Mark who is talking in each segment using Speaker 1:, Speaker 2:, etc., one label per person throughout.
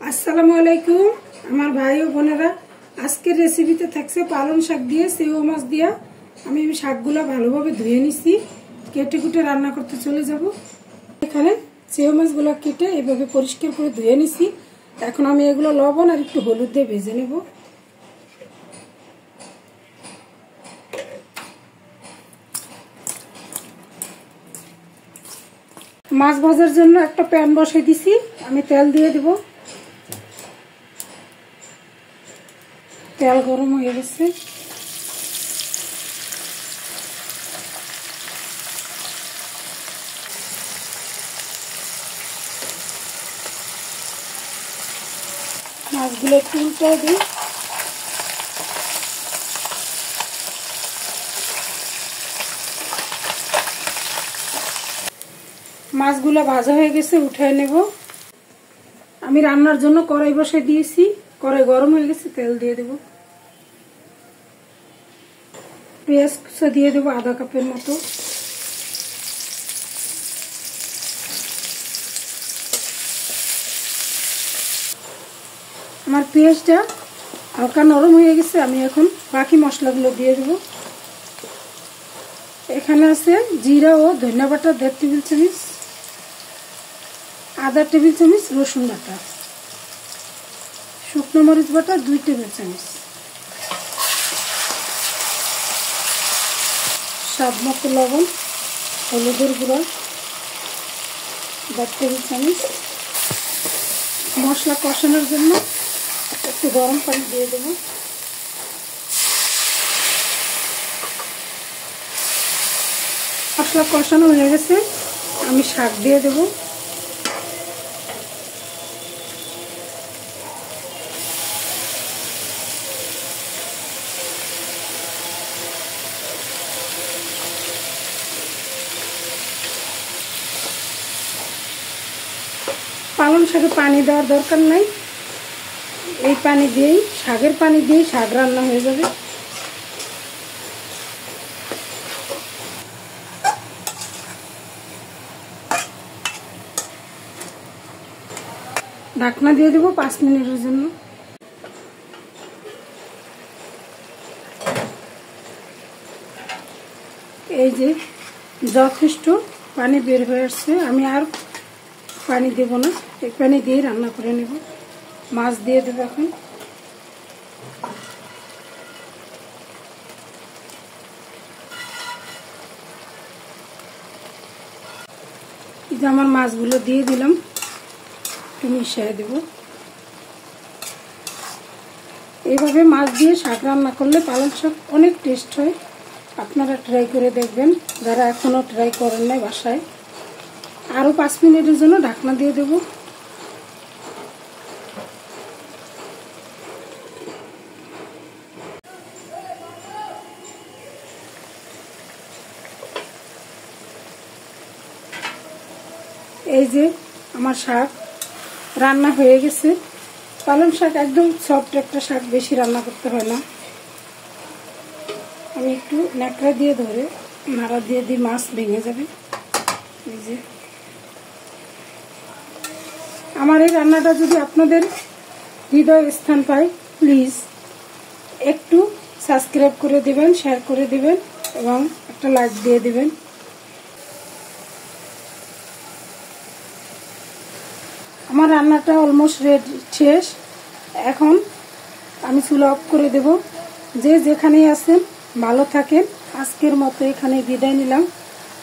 Speaker 1: আসসালামু আলাইকুম আমার ভাই ও বোনেরা, আজকের রেসিপিতে থাকছে পালং শাক দিয়ে সেও মাছ দিয়া। আমি শাকগুলো ভালোভাবে ধুয়ে নিছি, কেটে কুটে রান্না করতে চলে যাব। এখানে সেও মাছগুলো কেটে এভাবে পরিষ্কার করে ধুয়ে নিছি। এখন আমি এগুলো লবণ আর একটু হলুদ দিয়ে ভেজে নেব। মাছ ভাজার জন্য একটা প্যান বসিয়ে দিছি, আমি তেল দিয়ে দেব। তেল গরম হয়ে গেছে, মাছগুলো একটু উল্টে দিই। মাছগুলো ভাজা হয়ে গেছে, উঠায় নেব। আমি রান্নার জন্য কড়াই বসে দিয়েছি, কড়াই গরম হয়ে গেছে, তেল দিয়ে দেব। পেঁয়াজ কুচা দিয়ে দেবো আধা কাপের মতো। আমার পেঁয়াজটা হালকা নরম হয়ে গেছে, আমি এখন বাকি মশলাগুলো দিয়ে দেব। এখানে আছে জিরা ও ধনিয়া বাটা 1.5 টেবিল চামচ, আধা টেবিল চামচ রসুন বাটা, শুকনো মরিচ বাটা 2 টেবিল চামচ, স্বাদ মতো লবণ, হলুদের গুঁড়া 1.5 টেবিল চামচ। মশলা কষানোর জন্য একটু গরম পানি দিয়ে দেব। মশলা কষানো হয়ে গেছে, আমি শাক দিয়ে দেব। পালং শাকে পানি দেওয়ার দরকার নাই, এই পানি দিয়েই, শাকের পানি দিয়েই শাক রান্না হয়ে যাবে। ঢাকনা দিয়ে দেবো 5 মিনিটের জন্য। এই যে যথেষ্ট পানি বের হয়ে আসছে, আমি আর পানি দেব না, এই পানি দিয়ে রান্না করে নেব। মাছ দিয়ে দেবো এখন। এই যে আমার মাছগুলো দিয়ে দিলাম, একটু মিশিয়ে দেব। এইভাবে মাছ দিয়ে শাক রান্না করলে পালং শাক অনেক টেস্ট হয়। আপনারা ট্রাই করে দেখবেন যারা এখনো ট্রাই করেন নাই বাসায়। আরো 5 মিনিটের জন্য ঢাকনা দিয়ে দেব। এই যে আমার শাক রান্না হয়ে গেছে। পালং শাক একদম সফট একটা শাক, বেশি রান্না করতে হয় না। আমি একটু ন্যাকড়া দিয়ে ধরে নাড়া দিয়ে দিই, মাছ ভেঙে যাবে। এই যে আমার এই রান্নাটা যদি আপনাদের হৃদয় স্থান পায়, প্লিজ একটু সাবস্ক্রাইব করে দিবেন, শেয়ার করে দিবেন এবং একটা লাইক দিয়ে দিবেন। আমার রান্নাটা অলমোস্ট রেডি, শেষ। এখন আমি চুলা অফ করে দেব। যে যেখানেই আছেন ভালো থাকেন। আজকের মতো এখানে বিদায় নিলাম।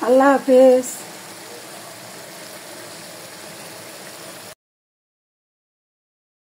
Speaker 1: আল্লাহ হাফেজ।